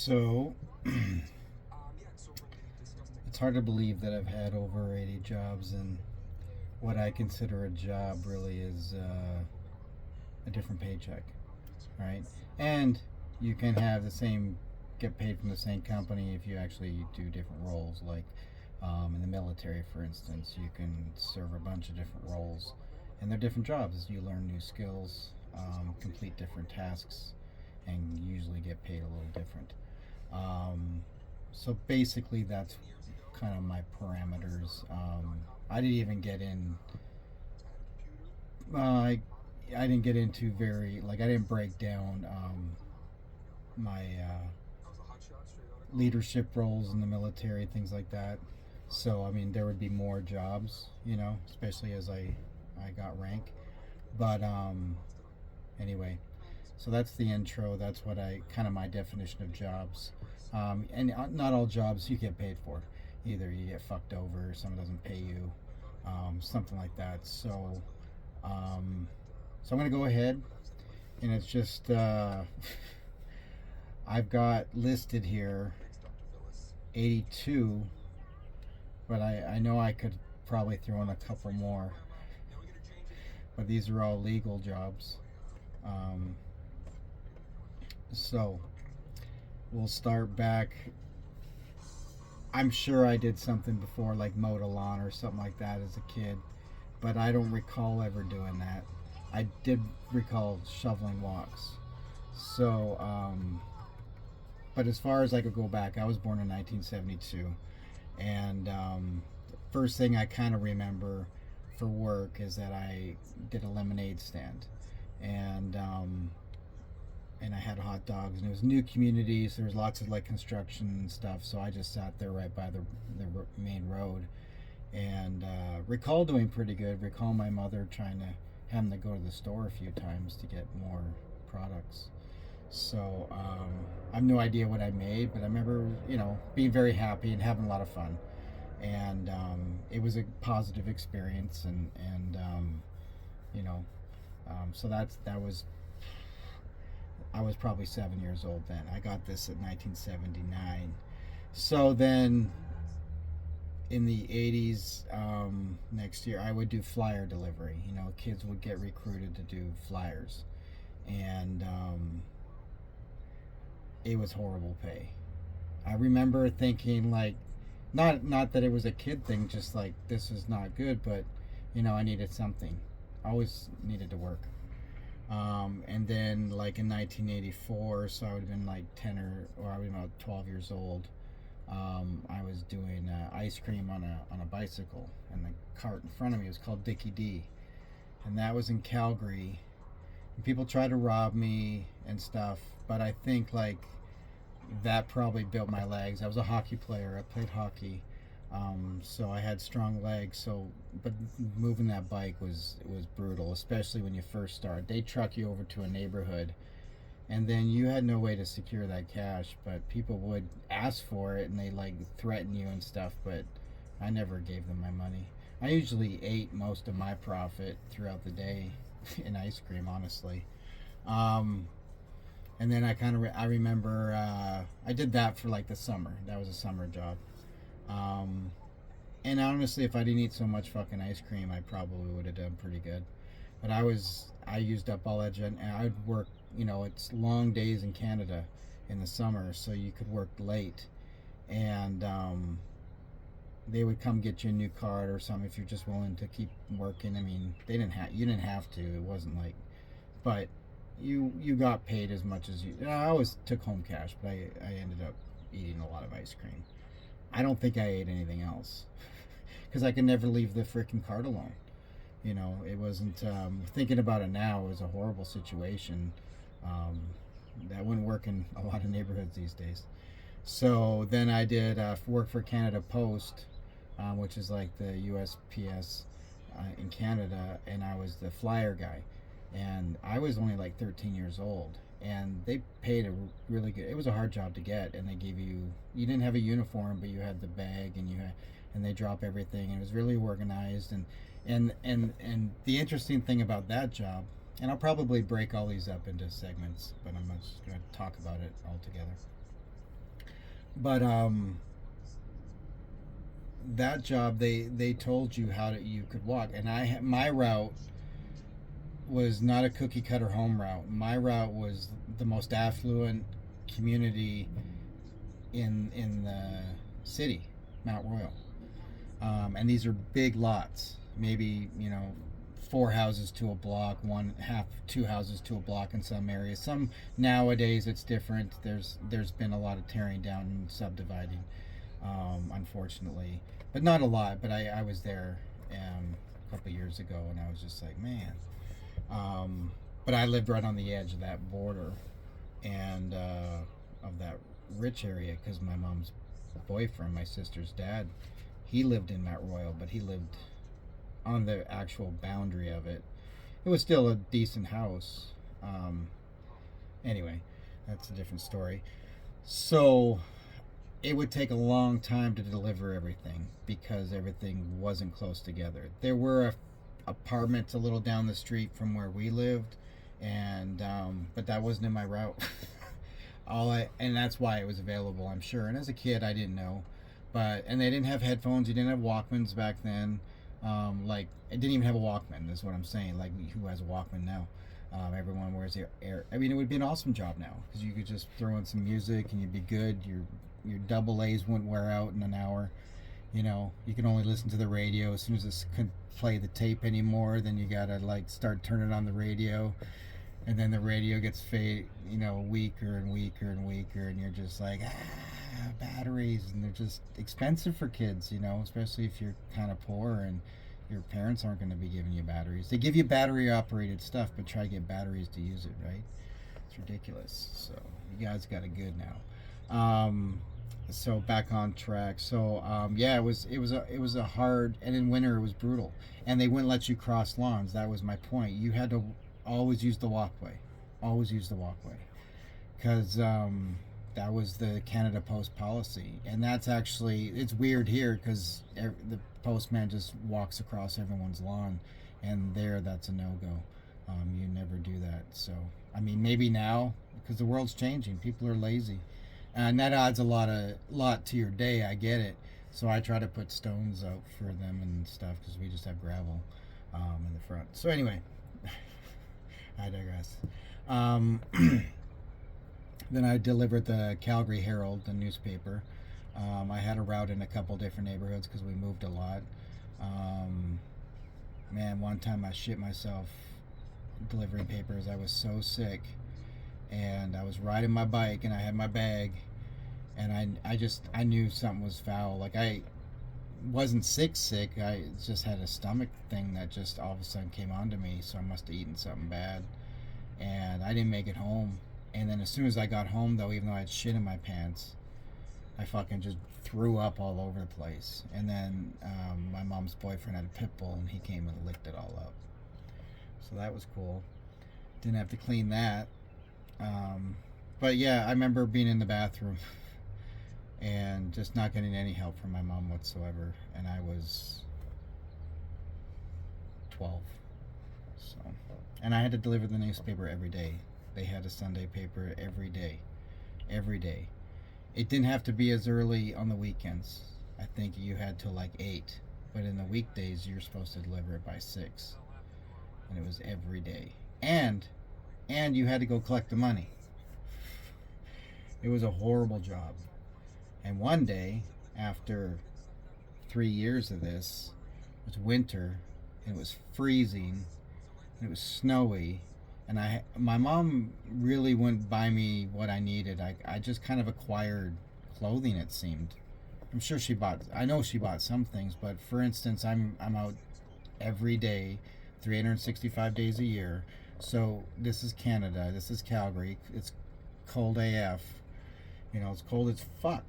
So it's hard to believe that I've had over 80 jobs, and what I consider a job really is a different paycheck, right? And you can have the same, get paid from the same company if you actually do different roles. Like in the military, for instance, you can serve a bunch of different roles, and they're different jobs. You learn new skills, complete different tasks, and usually get paid a little different. Um, so basically, that's kind of my parameters. I didn't even get in. I didn't get into very like I didn't break down my leadership roles in the military, things like that. So I mean, there would be more jobs, especially as I got rank. But anyway, so that's the intro. That's what I kind of my definition of jobs. And not all jobs you get paid for. Either you get fucked over, someone doesn't pay you, something like that. Um, so I'm gonna go ahead, and it's just I've got listed here 82, but I know I could probably throw in a couple more. But these are all legal jobs. Um, so we'll start back. I'm sure I did something before, like mowed a lawn or something like that as a kid, but I don't recall ever doing that. I did recall shoveling walks. So, but as far as I could go back, I was born in 1972, and first thing I kind of remember for work is that I did a lemonade stand, and and I had hot dogs, and it was new communities. So there was lots of like construction and stuff, so I just sat there right by the main road, and recall doing pretty good. Recall my mother trying to have to go to the store a few times to get more products. So I have no idea what I made, but I remember, being very happy and having a lot of fun, and it was a positive experience, and you know, so that was I was probably 7 years old then. I got this in 1979. So then in the 80s, next year, I would do flyer delivery. Kids would get recruited to do flyers. And it was horrible pay. I remember thinking, like, not that it was a kid thing, just like, this is not good, but, I needed something. I always needed to work. And then, like in 1984, so I would have been like 10 or I was about 12 years old. I was doing ice cream on a bicycle, and the cart in front of me was called Dickie D, and that was in Calgary. And people tried to rob me and stuff, but I think like that probably built my legs. I was a hockey player. I played hockey, so I had strong legs. But moving that bike was brutal, especially when you first start. They truck you over to a neighborhood, and then you had no way to secure that cash. But people would ask for it, and they like threaten you and stuff. But I never gave them my money. I usually ate most of my profit throughout the day in ice cream, honestly. Um, and then I remember I did that for like the summer. That was a summer job. Um, and honestly, if I didn't eat so much fucking ice cream, I probably would have done pretty good. But I used up all that and I'd work. It's long days in Canada in the summer, so you could work late, and they would come get you a new card or something if you're just willing to keep working. I mean, you didn't have to. It wasn't like, but you got paid as much as you. I always took home cash, but I ended up eating a lot of ice cream. I don't think I ate anything else because I could never leave the freaking cart alone. It wasn't. Thinking about it now, it was a horrible situation. Um, that wouldn't work in a lot of neighborhoods these days. So then I did work for Canada Post, which is like the USPS in Canada, and I was the flyer guy. And I was only like 13 years old, and they paid a really good. It was a hard job to get, and they gave you didn't have a uniform, but you had the bag, and they drop everything, and it was really organized, and the interesting thing about that job, and I'll probably break all these up into segments, but I'm just going to talk about it all together. But that job, they told you how you could walk, and my route was not a cookie cutter home route. My route was the most affluent community in the city, Mount Royal. And these are big lots, maybe, 4 houses to a block, one half, 2 houses to a block in some areas. Some nowadays it's different. There's been a lot of tearing down and subdividing, unfortunately, but not a lot. But I was there a couple years ago, and I was just like, man. But I lived right on the edge of that border and of that rich area, because my mom's boyfriend, my sister's dad, he lived in Mount Royal, but he lived on the actual boundary of it. It was still a decent house. Anyway, that's a different story. So it would take a long time to deliver everything because everything wasn't close together. There were apartments a little down the street from where we lived, and but that wasn't in my route. And that's why it was available, I'm sure. And as a kid, I didn't know, and they didn't have headphones. You didn't have Walkmans back then. Like, it didn't even have a Walkman. Is what I'm saying. Like, who has a Walkman now? Everyone wears air. I mean, it would be an awesome job now because you could just throw in some music and you'd be good. Your double A's wouldn't wear out in an hour. You can only listen to the radio. As soon as it couldn't play the tape anymore, then you gotta like start turning on the radio, and then the radio gets weaker and weaker and weaker, and you're just like, batteries, and they're just expensive for kids, especially if you're kind of poor and your parents aren't going to be giving you batteries. They give you battery operated stuff, but try to get batteries to use it, right? It's ridiculous. So you guys got it good now. So back on track. So yeah, it was a hard, and in winter it was brutal, and they wouldn't let you cross lawns. That was my point. You had to always use the walkway, because that was the Canada Post policy. And that's actually, it's weird here because the postman just walks across everyone's lawn, and that's a no-go. You never do that. So I mean, maybe now because the world's changing, people are lazy, and that adds a lot to your day. I get it. So I try to put stones out for them and stuff because we just have gravel in the front. So anyway, I digress. Then I delivered the Calgary Herald, the newspaper. I had a route in a couple different neighborhoods because we moved a lot. Man, one time I shit myself delivering papers. I was so sick, and I was riding my bike, and I had my bag, and I knew something was foul. Like, I wasn't sick. I just had a stomach thing that just all of a sudden came onto me, so I must have eaten something bad, and I didn't make it home. And then as soon as I got home, though, even though I had shit in my pants, I fucking just threw up all over the place. And then my mom's boyfriend had a pit bull, and he came and licked it all up. So that was cool. Didn't have to clean that. But yeah, I remember being in the bathroom and just not getting any help from my mom whatsoever. And I was 12. So, and I had to deliver the newspaper every day. They had a Sunday paper every day. It didn't have to be as early on the weekends. I think you had till like 8, but in the weekdays you're supposed to deliver it by 6, and it was every day. And you had to go collect the money. It was a horrible job. And one day, after 3 years of this, it was winter, and it was freezing, and it was snowy. And my mom really wouldn't buy me what I needed. I just kind of acquired clothing, it seemed. I know she bought some things, but for instance, I'm out every day, 365 days a year. So this is Canada, this is Calgary. It's cold AF. It's cold as fuck.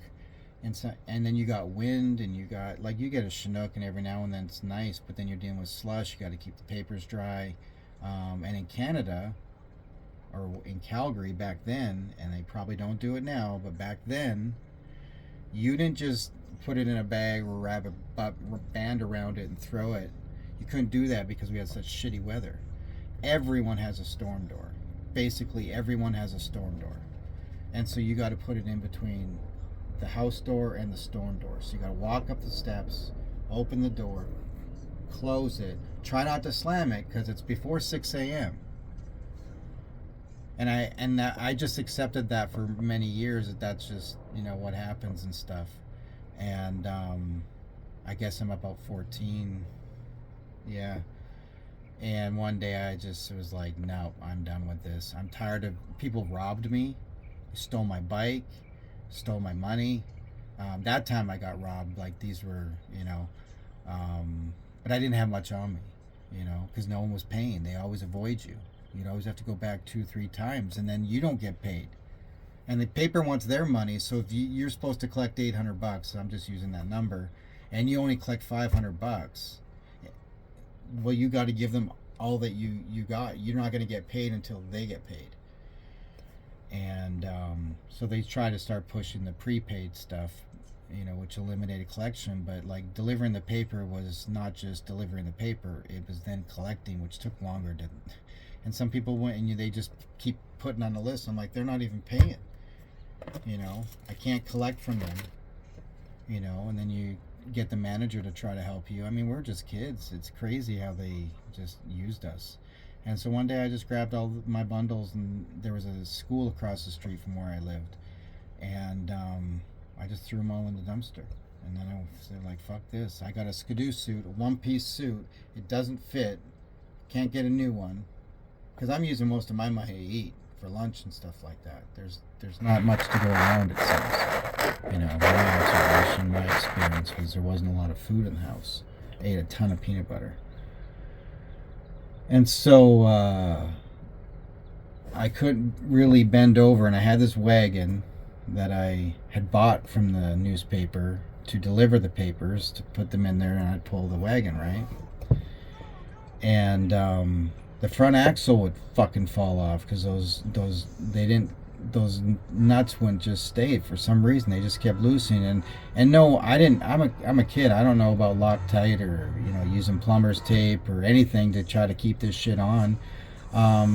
And then you got wind, and you get a Chinook, and every now and then it's nice, but then you're dealing with slush. You got to keep the papers dry. And in Canada, or in Calgary back then, and they probably don't do it now, but back then, you didn't just put it in a bag or wrap a band around it and throw it. You couldn't do that because we had such shitty weather. Everyone has a storm door. Basically, everyone has a storm door. And so you got to put it in between the house door and the storm door. So you got to walk up the steps, open the door, close it. Try not to slam it because it's before 6 a.m. And I just accepted that for many years, that that's just, you know, what happens and stuff. And I guess I'm about 14. Yeah. And one day I just was like, no, I'm done with this. I'm tired of people robbed me, stole my bike, stole my money. That time I got robbed. Like these were, you know, but I didn't have much on me, you know, because no one was paying. They always avoid you. You'd always have to go back 2-3 times, and then you don't get paid. And the paper wants their money. So if you're supposed to collect $800, I'm just using that number, and you only collect $500, well, you got to give them all that you got. You're not going to get paid until they get paid. And so they try to start pushing the prepaid stuff, you know, which eliminated collection. But like delivering the paper was not just delivering the paper; it was then collecting, which took longer to. And some people went and they just keep putting on the list. I'm like, they're not even paying. You know, I can't collect from them. You know, and then you get the manager to try to help you. I mean, we're just kids. It's crazy how they just used us. And so one day I just grabbed all my bundles, and there was a school across the street from where I lived. And I just threw them all in the dumpster. And then I said, like, fuck this. I got a Skidoo suit, a one-piece suit. It doesn't fit. Can't get a new one. Because I'm using most of my money to eat for lunch and stuff like that. There's not much to go around, it seems. You know, my observation, my experience was there wasn't a lot of food in the house. I ate a ton of peanut butter. And so I couldn't really bend over, and I had this wagon that I had bought from the newspaper to deliver the papers, to put them in there, and I'd pull the wagon, right? And the front axle would fucking fall off because those nuts wouldn't just stay for some reason. They just kept loosening. And no, I didn't. I'm a kid. I don't know about Loctite or, you know, using plumber's tape or anything to try to keep this shit on.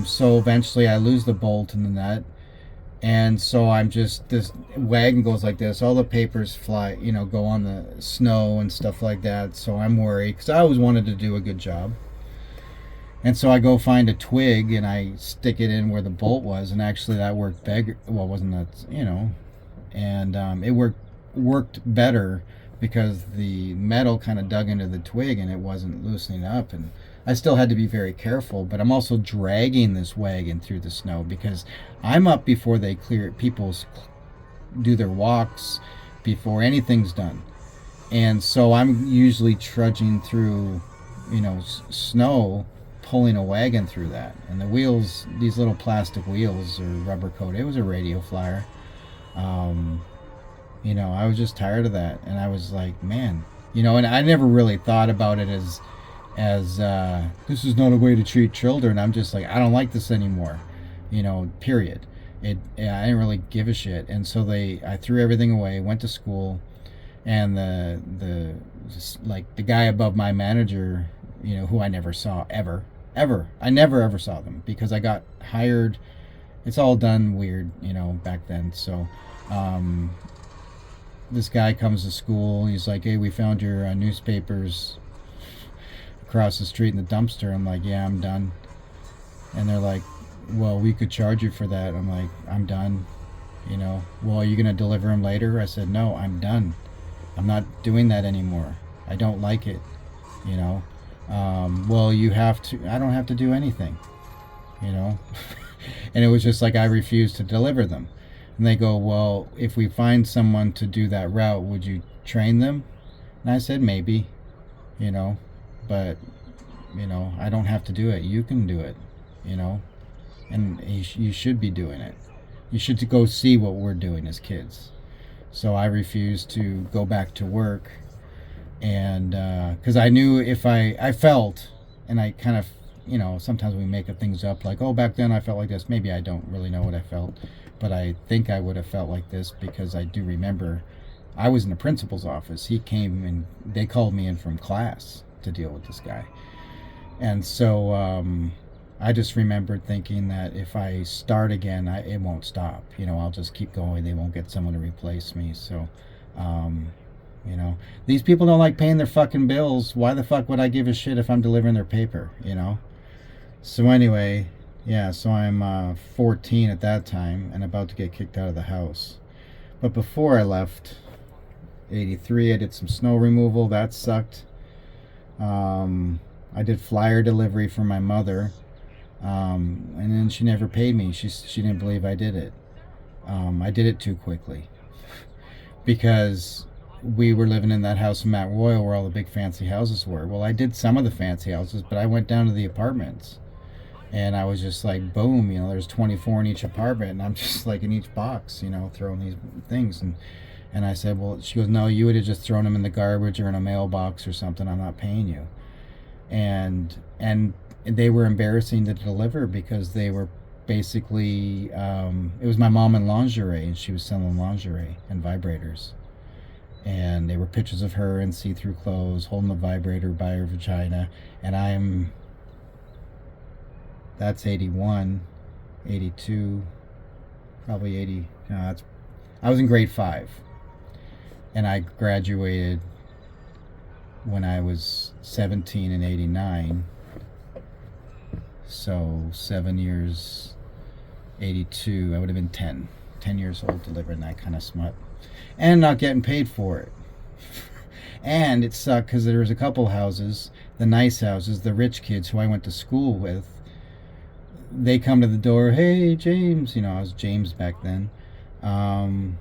So eventually I lose the bolt in the nut, and so I'm just, this wagon goes like this. All the papers fly, you know, go on the snow and stuff like that. So I'm worried because I always wanted to do a good job. And so I go find a twig and I stick it in where the bolt was, and actually that worked better. Well, wasn't that, you know, and it worked better because the metal kind of dug into the twig and it wasn't loosening up. And I still had to be very careful, but I'm also dragging this wagon through the snow because I'm up before they clear it. People do their walks before anything's done, and so I'm usually trudging through, you know, snow, pulling a wagon through that. And the wheels, these little plastic wheels are rubber coated. It was a radio flyer. You know, I was just tired of that, and I was like, man, you know, and I never really thought about it as this is not a way to treat children. I'm just like, I don't like this anymore, you know, period. I didn't really give a shit. And so I threw everything away, went to school, and the guy above my manager, you know, who I never saw ever. I never ever saw them because I got hired. It's all done weird, you know, back then. So this guy comes to school. He's like, hey, we found your newspapers across the street in the dumpster. I'm like, yeah, I'm done. And they're like, well, we could charge you for that. I'm like, I'm done. You know, well, are you going to deliver them later? I said, no, I'm done. I'm not doing that anymore. I don't like it, you know. Well, you have to. I don't have to do anything, you know. And it was just like I refused to deliver them. And they go, well, if we find someone to do that route, would you train them? And I said, maybe, you know, but, you know, I don't have to do it. You can do it, you know, and you should be doing it. You should go see what we're doing as kids. So I refused to go back to work. And because I knew if I felt, and I kind of, you know, sometimes we make things up like, oh, back then I felt like this. Maybe I don't really know what I felt, but I think I would have felt like this because I do remember I was in the principal's office. He came and they called me in from class to deal with this guy. And so I just remembered thinking that if I start again, it won't stop. I'll just keep going. They won't get someone to replace me. So, um, these people don't like paying their fucking bills. Why the fuck would I give a shit if I'm delivering their paper? So anyway, yeah. So I'm 14 at that time and about to get kicked out of the house. But before I left, 83, I did some snow removal. That sucked. I did flyer delivery for my mother. And then she never paid me. She didn't believe I did it. I did it too quickly because we were living in that house in Mount Royal where all the big fancy houses were. Well, I did some of the fancy houses, but I went down to the apartments and I was just like, boom, there's 24 in each apartment, and I'm just like in each box, throwing these things. And I said, well, she goes, no, you would have just thrown them in the garbage or in a mailbox or something. I'm not paying you. And they were embarrassing to deliver because they were basically, it was my mom in lingerie, and she was selling lingerie and vibrators. And they were pictures of her in see-through clothes holding a vibrator by her vagina. And that's 81, 82, probably 80. No, I was in grade 5. And I graduated when I was 17 in 89. So 7 years, 82, I would have been 10 years old delivering that kind of smut. And not getting paid for it. And it sucked because there was a couple houses, the nice houses, the rich kids who I went to school with. They come to the door, hey, James. I was James back then. And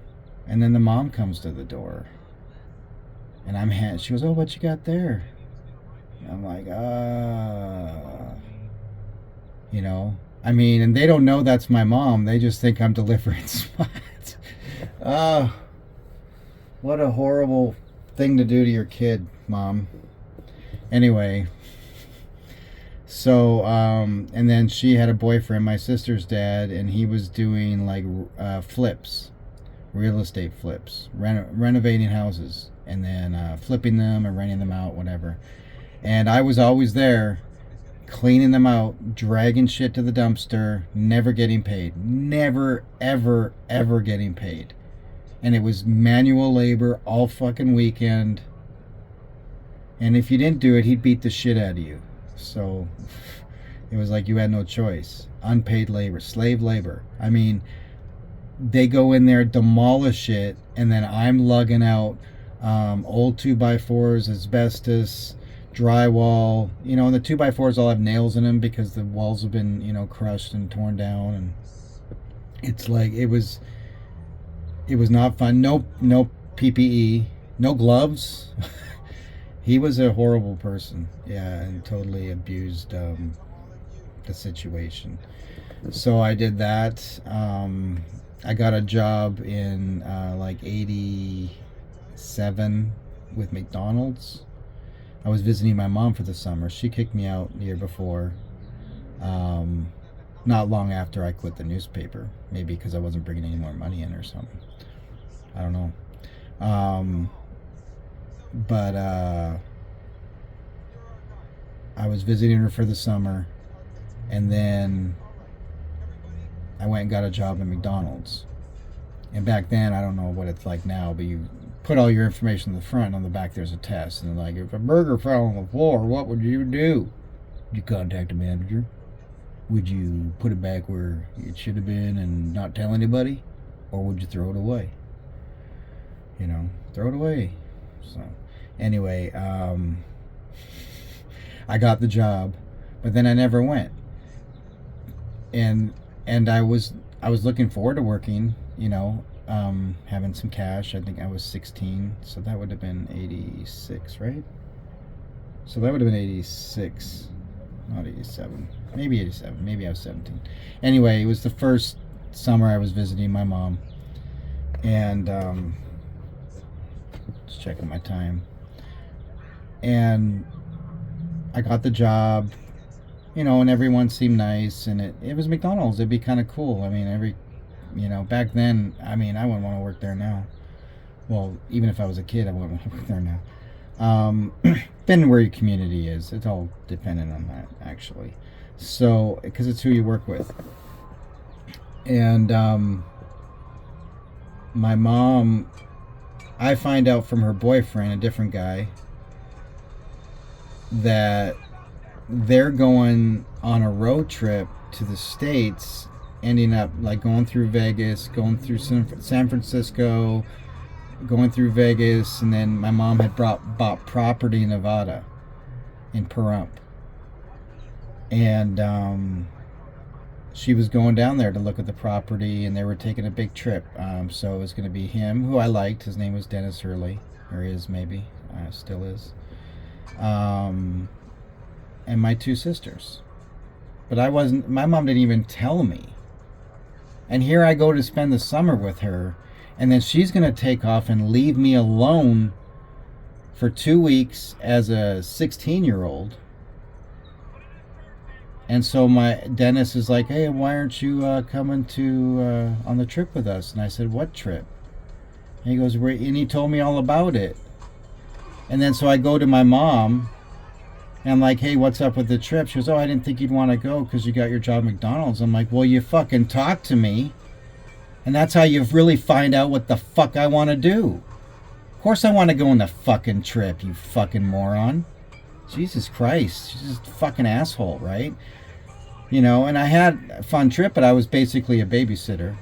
then the mom comes to the door. And she goes, oh, what you got there? And I'm like, and they don't know that's my mom. They just think I'm delivering smut. What a horrible thing to do to your kid, Mom. Anyway, so, and then she had a boyfriend, my sister's dad, and he was doing like flips, real estate flips, renovating houses, and then flipping them and renting them out, whatever. And I was always there, cleaning them out, dragging shit to the dumpster, never getting paid. Never, ever, ever getting paid. And it was manual labor all fucking weekend. And if you didn't do it, he'd beat the shit out of you. So it was like you had no choice. Unpaid labor, slave labor. They go in there, demolish it, and then I'm lugging out old 2x4s, asbestos, drywall. And the 2x4s all have nails in them because the walls have been, crushed and torn down. And it's like, it was not fun. No PPE, no gloves. He was a horrible person. Yeah, and totally abused the situation. So I did that. I got a job in like 87 with McDonald's. I was visiting my mom for the summer. She kicked me out the year before. Not long after I quit the newspaper. Maybe because I wasn't bringing any more money in or something. I don't know. But I was visiting her for the summer, and then I went and got a job at McDonald's. And back then, I don't know what it's like now, but you put all your information in the front, and on the back there's a test. And like, if a burger fell on the floor, what would you do? Would you contact the manager? Would you put it back where it should have been and not tell anybody? Or would you throw it away? Throw it away. So anyway, I got the job, but then I never went. And I was looking forward to working, having some cash. I think I was 16, so that would have been 86, right? So that would have been 86, not 87, maybe 87, maybe I was 17. Anyway, it was the first summer I was visiting my mom, and just checking my time, and I got the job, and everyone seemed nice, and it was McDonald's. It'd be kind of cool. Back then, I wouldn't want to work there now. Well, even if I was a kid, I wouldn't want to work there now. Depending where your community is, it's all dependent on that, actually. So, because it's who you work with. And my mom, I find out from her boyfriend, a different guy, that they're going on a road trip to the States, ending up like going through Vegas, going through San Francisco, going through Vegas, and then my mom had bought property in Nevada, in Pahrump. And she was going down there to look at the property, and they were taking a big trip. So it was going to be him, who I liked. His name was Dennis Hurley, or is maybe, still is. And my two sisters. But my mom didn't even tell me. And here I go to spend the summer with her, and then she's going to take off and leave me alone for 2 weeks as a 16-year-old. And so my Dennis is like, hey, why aren't you coming to on the trip with us? And I said, what trip? And he goes, and he told me all about it. And then so I go to my mom, and I'm like, hey, what's up with the trip? She goes, oh, I didn't think you'd want to go because you got your job at McDonald's. I'm like, well, you fucking talk to me, and that's how you really find out what the fuck I want to do. Of course I want to go on the fucking trip, you fucking moron. Jesus Christ, she's just a fucking asshole, right? You know, and I had a fun trip, but I was basically a babysitter,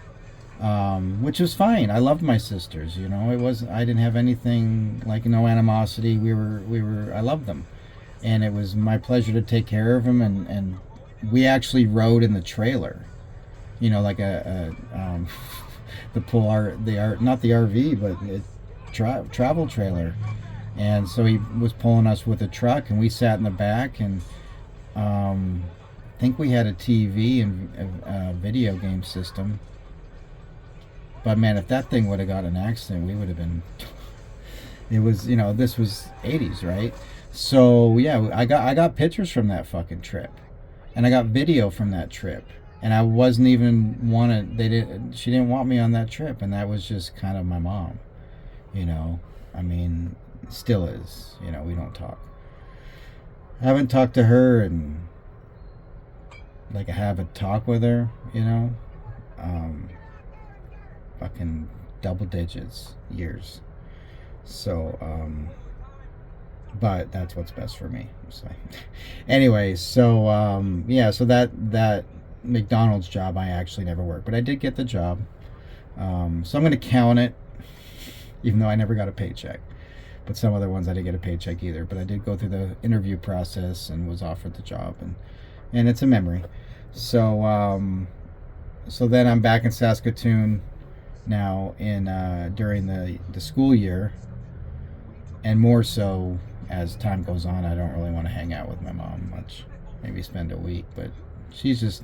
which was fine. I loved my sisters, you know. I didn't have anything, like, no animosity. I loved them. And it was my pleasure to take care of them, and we actually rode in the trailer, you know, like the not the RV, but travel trailer. And so he was pulling us with a truck, and we sat in the back, and I think we had a TV and a video game system. But man, if that thing would have got in an accident, we would have been. It was, you know, this was 80s, right? So yeah, I got pictures from that fucking trip, and I got video from that trip, and I wasn't even wanted. She didn't want me on that trip, and that was just kind of my mom, you know. I mean, still is, you know. We don't talk. I haven't talked to her, and like I have a talk with her, you know. Fucking double digits years. So but that's what's best for me. So anyway, so yeah, so that McDonald's job I actually never worked, but I did get the job. So I'm going to count it, even though I never got a paycheck. But some other ones I didn't get a paycheck either. But I did go through the interview process and was offered the job, and it's a memory. So so then I'm back in Saskatoon now during the school year, and more so as time goes on. I don't really want to hang out with my mom much. Maybe spend a week, but she's just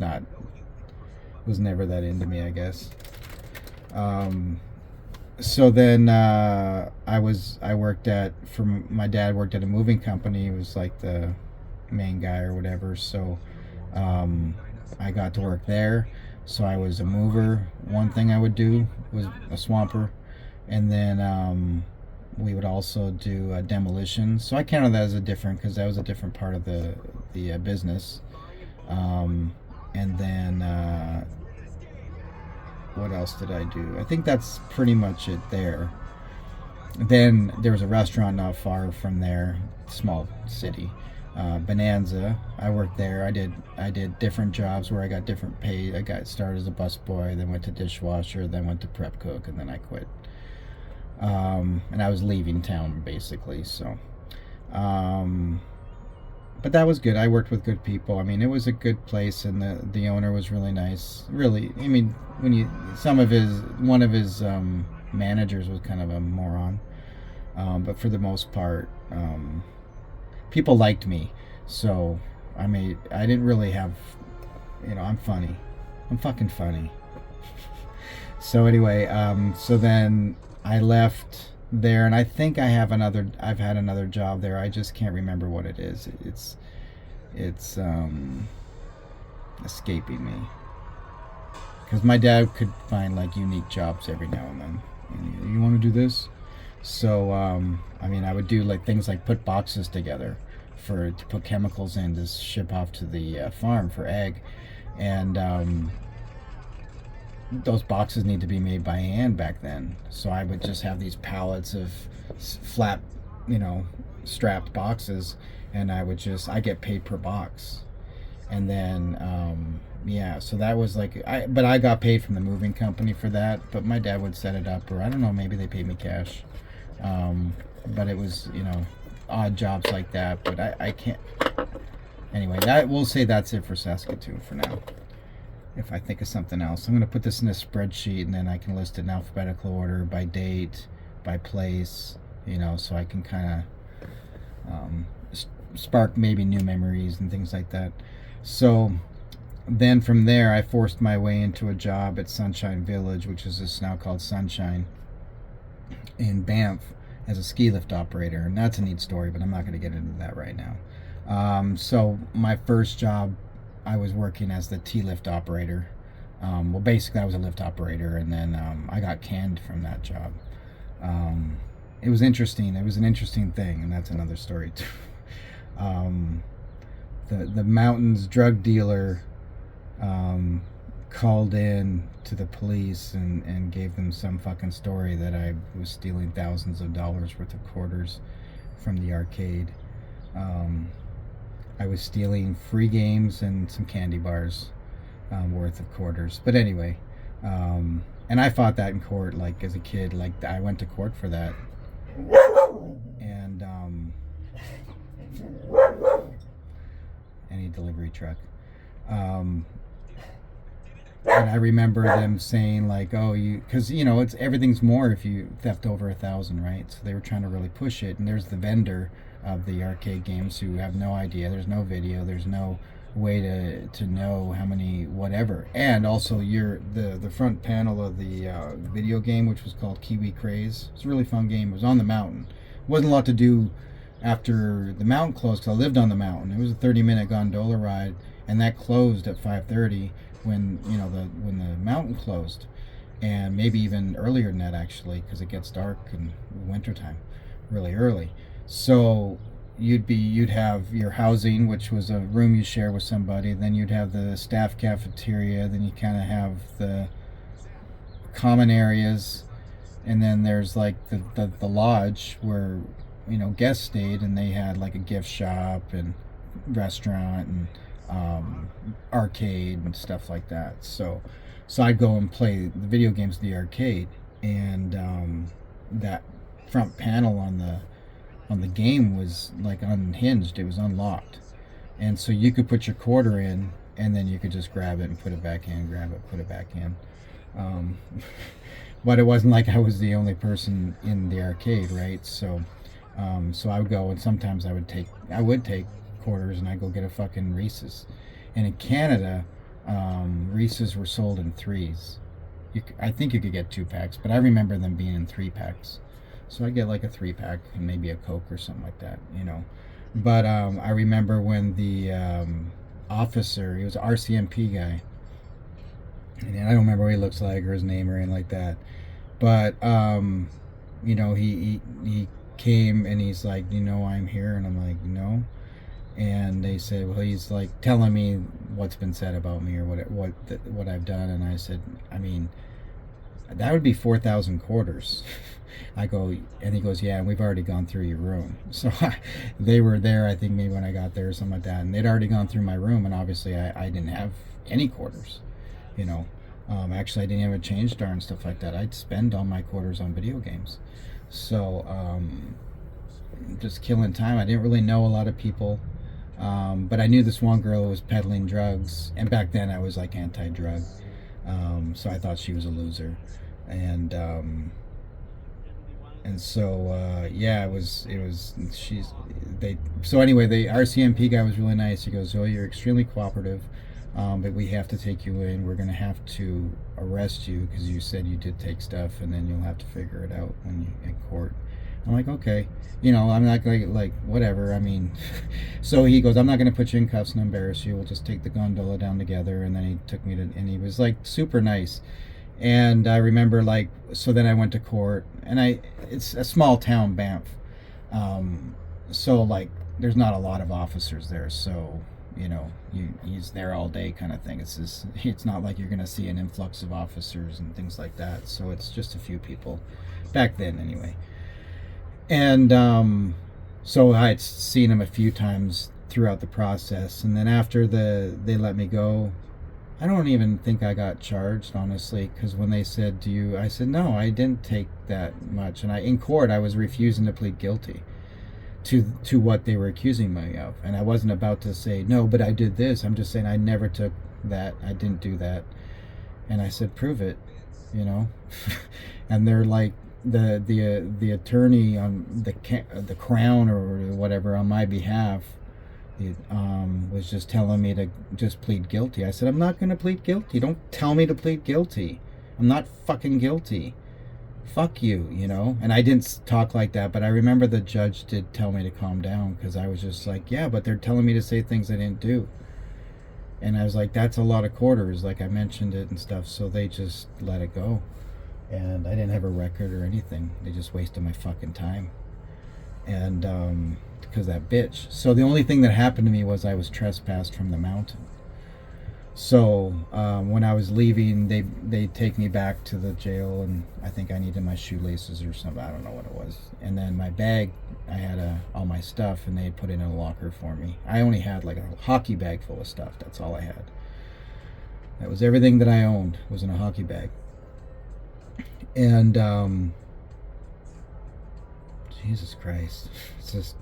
was never that into me, I guess. So then my dad worked at a moving company. He was like the main guy or whatever. So I got to work there. So I was a mover. One thing I would do was a swamper, and then we would also do demolition. So I counted that as because that was a different part of the business. And then what else did I do? I think that's pretty much it there. Then there was a restaurant not far from there, small city, Bonanza. I worked there. I did different jobs where I got different pay. I got started as a busboy, then went to dishwasher, then went to prep cook, and then I quit. And I was leaving town basically. So, but that was good. I worked with good people. I mean, it was a good place, and the owner was really nice. Really, I mean, one of his managers was kind of a moron, but for the most part, people liked me. So I didn't really have, you know, I'm funny. I'm fucking funny. So anyway, so then I left there, and I think I've had another job there. I just can't remember what it is. It's escaping me, because my dad could find like unique jobs every now and then. You want to do this? So I mean, I would do like things like put boxes together to put chemicals in to ship off to the farm for egg, and those boxes need to be made by hand back then. So I would just have these pallets of flat, strapped boxes, and I get paid per box, and then so that was like but I got paid from the moving company for that, but my dad would set it up, or I don't know, maybe they paid me cash, but it was odd jobs like that. But I can't. Anyway, we'll say that's it for Saskatoon for now. If I think of something else, I'm going to put this in a spreadsheet, and then I can list it in alphabetical order by date, by place, so I can kind of spark maybe new memories and things like that. So then from there, I forced my way into a job at Sunshine Village, which is just now called Sunshine, in Banff, as a ski lift operator. And that's a neat story, but I'm not going to get into that right now. So my first job, I was working as the T-lift operator. Well, basically I was a lift operator, and then I got canned from that job. It was interesting. It was an interesting thing, and that's another story too. The mountains drug dealer called in to the police and gave them some fucking story that I was stealing thousands of dollars worth of quarters from the arcade. I was stealing free games and some candy bars worth of quarters. But anyway, and I fought that in court, like as a kid. Like I went to court for that. And any delivery truck. And I remember them saying like, "Oh, because it's everything's more if you theft over 1,000, right?" So they were trying to really push it. And there's the vendor of the arcade games who have no idea. There's no video. There's no way to know how many whatever. And also the front panel of the video game, which was called Kiwi Craze. It's a really fun game. It was on the mountain. Wasn't a lot to do after the mountain closed, because I lived on the mountain. It was a 30-minute gondola ride, and that closed at 5:30 when when the mountain closed, and maybe even earlier than that actually, because it gets dark in wintertime really early. So you'd have your housing, which was a room you share with somebody. Then you'd have the staff cafeteria. Then you kind of have the common areas, and then there's like the lodge where guests stayed, and they had like a gift shop and restaurant and arcade and stuff like that. So I'd go and play the video games at the arcade, and that front panel on the game was like unhinged. It was unlocked, and so you could put your quarter in, and then you could just grab it and put it back in, grab it, put it back in. But it wasn't like I was the only person in the arcade, right? So I would go, and sometimes I would take quarters, and I'd go get a fucking Reese's. And in Canada, Reese's were sold in threes. I think you could get 2-packs, but I remember them being in 3-packs. So I get like a 3-pack and maybe a Coke or something like that, But I remember when the officer, he was an RCMP guy, and I don't remember what he looks like or his name or anything like that. But he came, and he's like, I'm here, and I'm like, no. And they said, well, he's like telling me what's been said about me or what I've done, and I said, I mean, that would be 4,000 quarters. I go, and he goes, yeah, and we've already gone through your room. So they were there, I think maybe when I got there or something like that, and they'd already gone through my room, and obviously I didn't have any quarters, Actually, I didn't have a change jar and stuff like that. I'd spend all my quarters on video games. So just killing time. I didn't really know a lot of people, but I knew this one girl who was peddling drugs, and back then I was like anti-drug, so I thought she was a loser, and so yeah, so anyway, the RCMP guy was really nice. He goes, oh, you're extremely cooperative, but we have to take you in. We're gonna have to arrest you because you said you did take stuff, and then you'll have to figure it out when you in court. I'm like, okay, I'm not going like whatever. I mean, so he goes, I'm not going to put you in cuffs and embarrass you. We'll just take the gondola down together. And then he took me and he was like super nice. And I remember so then I went to court, and it's a small town, Banff. so like there's not a lot of officers there, so he's there all day kind of thing. It's not like you're gonna see an influx of officers and things like that, so it's just a few people back then anyway. And so I had seen him a few times throughout the process, and then after they let me go, I don't even think I got charged, honestly, because when they said, "Do you?" I said, "No, I didn't take that much." And in court, I was refusing to plead guilty to what they were accusing me of, and I wasn't about to say no, but I did this. I'm just saying I never took that. I didn't do that. And I said, "Prove it," you know. And they're like, the attorney on the Crown or whatever on my behalf, was just telling me to just plead guilty. I said, I'm not going to plead guilty. Don't tell me to plead guilty. I'm not fucking guilty. Fuck you, And I didn't talk like that, but I remember the judge did tell me to calm down, because I was just like, yeah, but they're telling me to say things I didn't do. And I was like, that's a lot of quarters, like I mentioned it and stuff, so they just let it go. And I didn't have a record or anything. They just wasted my fucking time. And because that bitch. So the only thing that happened to me was I was trespassed from the mountain. So when I was leaving, they take me back to the jail, and I think I needed my shoelaces or something. I don't know what it was. And then my bag, I had all my stuff, and they put it in a locker for me. I only had like a hockey bag full of stuff. That's all I had. That was everything that I owned was in a hockey bag. And Jesus Christ, it's just,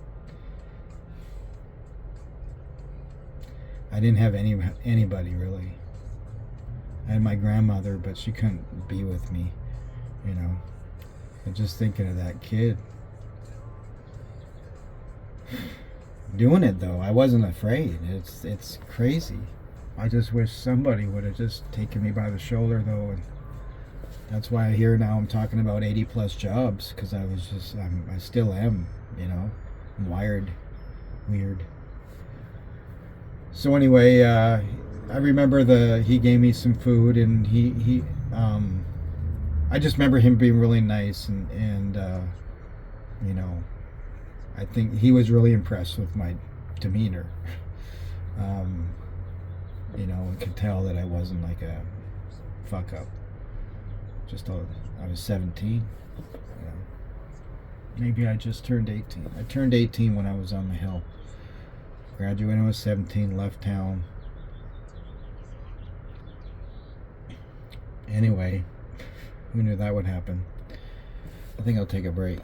I didn't have anybody really. I had my grandmother, but she couldn't be with me, And just thinking of that kid doing it, though, I wasn't afraid. It's crazy. I just wish somebody would have just taken me by the shoulder, though, and that's why here now I'm talking about 80 plus jobs, because I still am, I'm wired weird. So anyway, I remember he gave me some food, and I just remember him being really nice, and I think he was really impressed with my demeanor. And could tell that I wasn't like a fuck up. I was 17. Maybe I just turned 18. I turned 18 when I was on the hill. Graduated when I was 17, left town. Anyway, who knew that would happen? I think I'll take a break.